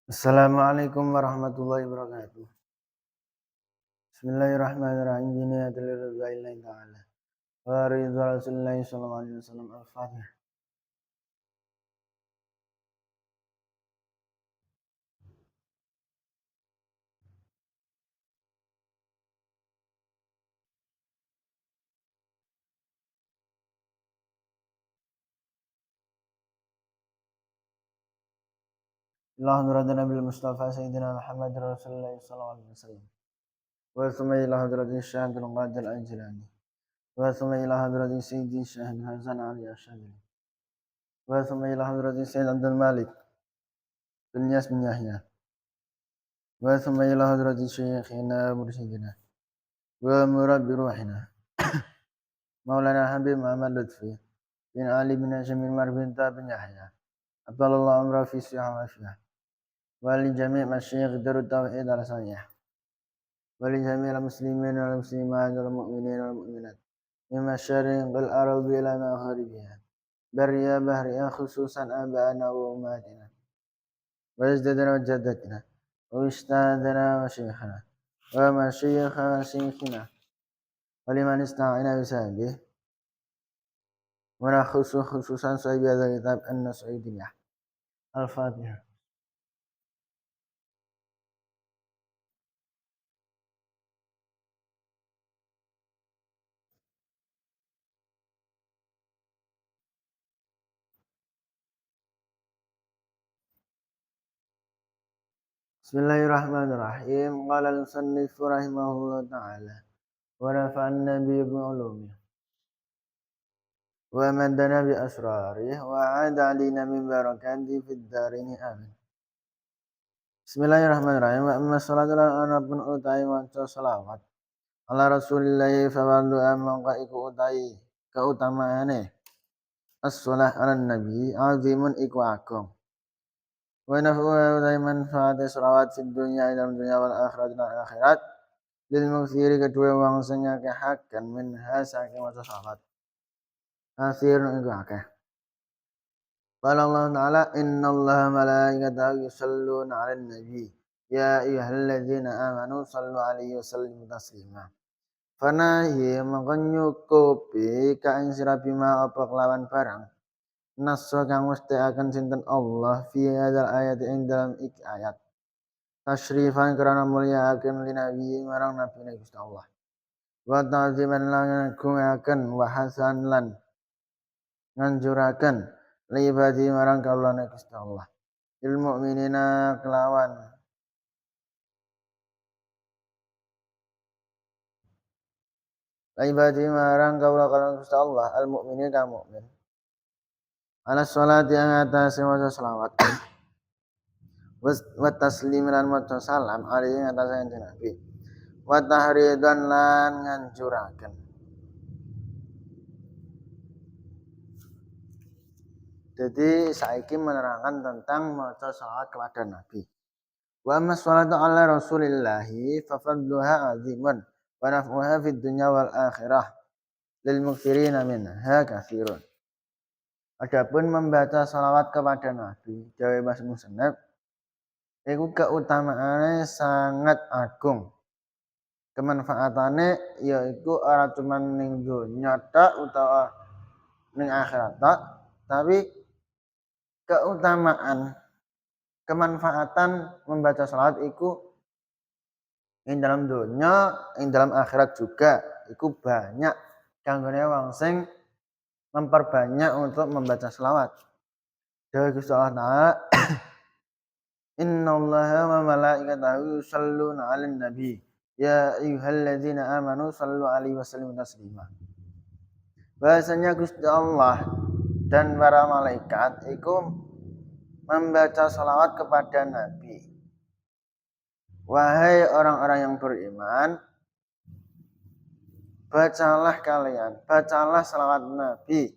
Assalamualaikum warahmatullahi wabarakatuh. Bismillahirrahmanirrahim. Biniyatil ridwa'illahi ta'ala. Wa ridwa Rasulillahi sallallahu alaihi wasallam. Al-Fatihah. Allahumma radana bil Mustafa Sayyidina Muhammad Rasulullah sallallahu alaihi wasallam. Wa thumma ila hadrati Syahidul Qadir Al-Jilani. Wa thumma ila hadrati Sayyidi Syahid Hasan Ali Asyadili. Wa thumma ila hadrati Sayyid Abdul Malik bin Yas bin Yahya. Wa thumma ila hadrati Syekhina Mursyidina. Wa murabbi ruhina. Maulana Habib Muhammad Lutfi bin Ali bin Hashim bin Umar bin Ta bin Yahya. Abdullah Amra fi sihah wa afiyah. Wali jami' masyayikh darut tauhid al-saniyah. Wali jami' al-muslimin wal muslimat wal mu'minin wal mu'minat. Min masyariq al-ardi ila magharibiha. Barriya bahriya khususan aba'ana wa umatina. Wa ajdadana wa jaddatina. Wa ustadana wa syekhana. Wa masyayikha wa syekhina. Wa liman ista'ina bisabih. Wa khususan sahibi hadha kitab an-Nas'idiyah. Al-Fatihah. Bismillahirrahmanirrahim. Qala al-musannif rahimahullah ta'ala. Wa nafa'anna bi ulumih. Wa madana bi asrarih. Wa ada alina min barakati fid darini amin. Bismillahirrahmanirrahim. Wa amma salatu ala pun utai wa salawat. Ala rasulillahi fawardu amma iku utai keutamaane. As-salah ala nabi azimun iku agung. Wa nafu'a utai manfaat salawat fid dunya dalam dunya wal akhirat dan akhirat. Lil mukthiri kedua wang sing ngakehaken minha saking maca salat. Asir iku akeh. Qala Allah Ta'ala innallaha malaikatahu yusholluna 'alan nabi ya ayyuhalladzina amanu shallu 'alaihi wa sallimu taslima. Fanahi manganyukupi ka ing sira bima apa kelawan barang nasso kang mesti akan sinten Allah fi hadzal ayat ing dalam iki ayat. Tasyrifan karena mulia akan li nabi marang nabi Gusti Allah. Wa ta'ziman lan ngagungaken wa hasan lan nganjuraken li ibadi marang kaulane Gusti Allah. Il mukminina kelawan li ibadi marang kaulane Gusti Allah al mukminin kang mukmin. Ala sholati yang atas maca selawat. Wa taslim lan maca salam alaihi ing atas kanjeng Nabi. Wa tahridan lan nganjuraken. Jadi saiki menerangkan tentang maca salawat kepada Nabi. Wa amma sholatu ala rasulillahi fa fadluha azimun wa naf'uha fid dunya wal akhirah lil mukthirina minha katsirun. Adapun membaca salawat kepada Nabi, Jawa Mas Musnad, itu keutamaannya sangat agung. Kemanfaatannya yaitu ora cuma ning dunya tok utawa ning akhirat tok, tapi keutamaan kemanfaatan membaca salawat itu ing dalam dunya, ing dalam akhirat juga itu banyak kanggone wong sing memperbanyak untuk membaca selawat. Dewa Gusti Allah Ta'ala innallaha wa malaikatahu yusholluna 'alan nabi ya ayyuhalladzina amanu shallu 'alaihi wa sallimu taslima. Bahasanya Gusti Allah dan para malaikat itu membaca salawat kepada Nabi. Wahai orang-orang yang beriman, bacalah kalian, bacalah salawat Nabi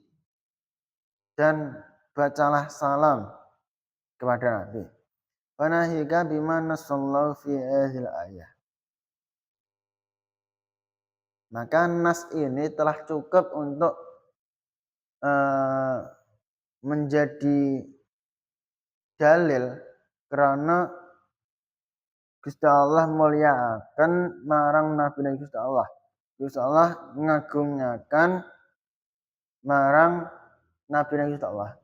dan bacalah salam kepada Nabi. Panahika bimana sallallahu fi hadhil ayah. Maka nas ini telah cukup untuk menjadi dalil karena Gusti Allah mulyakaken marang nabi Gusti Allah. Gusti Allah ngagungaken marang nabi Gusti Allah.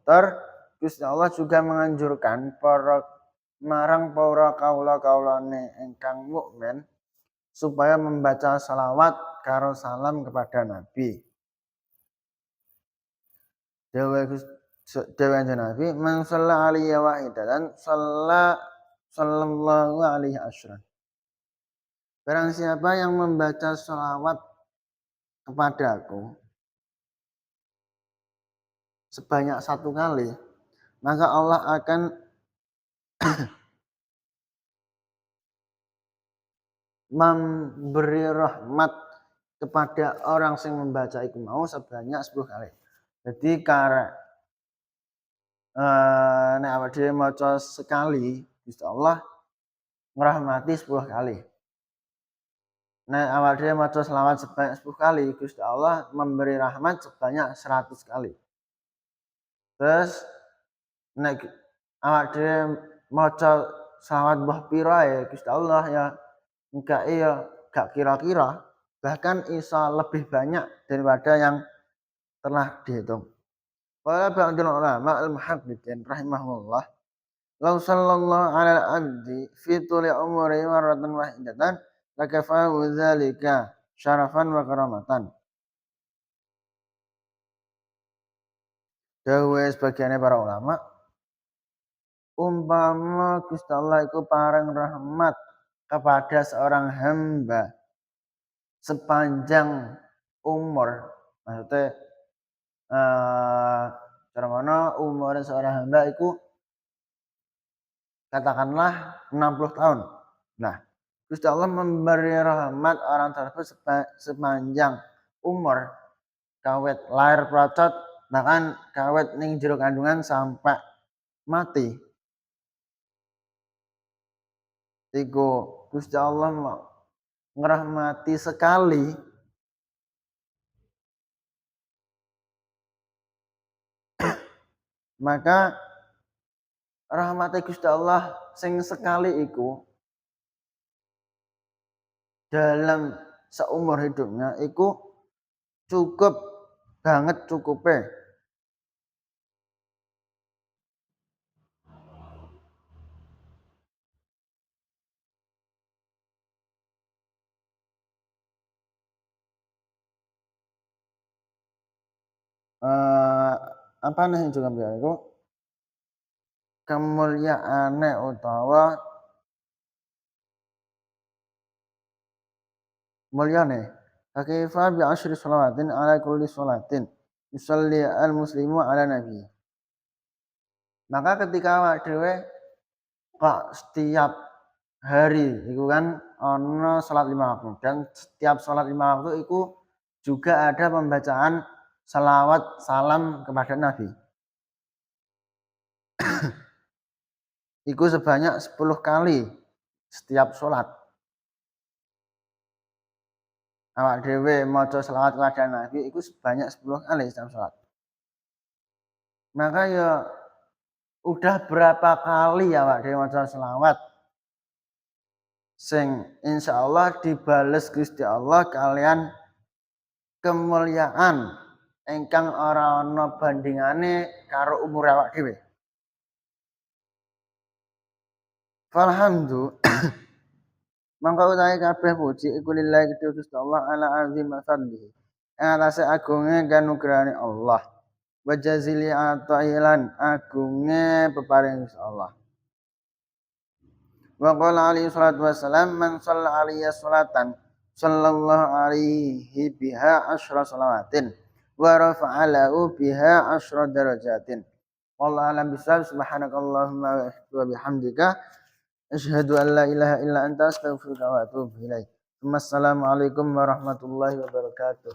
Gusti Allah juga menganjurkan marang para kaula-kaulane ingkang mukmin supaya membaca salawat karo salam kepada Nabi. Dewa Nabi, man shalla alaihi wahidatan sallallahu alaihi asyran. Barang siapa yang membaca salawat kepadaku sebanyak 1 kali, maka Allah akan memberi rahmat kepada orang yang membaca iku mau sebanyak 10 kali. Jadi karena nek awak dhewe maca sekali, Gusti Allah ngrahmati 10 kali. Nek awak dhewe maca selawat sebanyak 10 kali, Gusti Allah memberi rahmat sebanyak 100 kali. Terus nek awak dhewe maca selawat mbah pira ya Gusti Allah ya enggak gak kira-kira, bahkan isa lebih banyak daripada yang telah dihitung. Qala ba'dul ulama al-muhaddiqin rahimahullah, law sallallahu 'ala al-'abdi fi tuli umri marratan wahidatan lakafahu dzalika syarafan wa karamatan. Dawuhe sebagiane para ulama, umpama Gusti Allah iku paring rahmat kepada seorang hamba sepanjang umur, maksudnya cara mana umur seorang hamba itu katakanlah 60 tahun. Nah, Gusti Allah memberi rahmat orang tersebut sepanjang umur, kawet lahir procot, bahkan kawet ning jero kandungan sampai mati. Iku Gusti Allah ngrahmati sekali, maka rahmati Gusti Allah sing sekali iku dalam seumur hidupnya iku cukup banget cukupe. Apa nih juga biar itu kemuliaane utawa mulyane. Kaifa bi asyri shalawatin ala kulli shalatin yusalli al-muslimu ala nabi. Maka ketika awak dhewe kok setiap hari itu kan ana salat 5 waktu, dan setiap salat 5 waktu itu juga ada pembacaan salawat salam kepada Nabi. Iku sebanyak 10 kali setiap salat. Awak dhewe maca selawat kepada Nabi iku sebanyak 10 kali setiap salat. Maka ya udah berapa kali awak dhewe maca selawat sing insyaallah dibales Gusti Allah kalian kemuliaan ingkang ora ana bandingane karo umur awak dhewe. Falhamdu mangka utahe kabeh puji iku lillahi kedhe Gusti Allah ala azim fadlihi. Atase agunge kanugrahane Allah. Wa jazili atailan agunge peparing Gusti Allah. Wa qala alaihi salatu wassalam man shalla alaihi salatan sallallahu alaihi biha asyra salawatin wa rafa'a lahu biha asyra darajatin. Wallahu a'lam bissawab. Subhanakallahumma wa bihamdika asyhadu an la ilaha illa anta astaghfiruka wa atubu ilaik. Wassalamualaikum warahmatullahi wabarakatuh.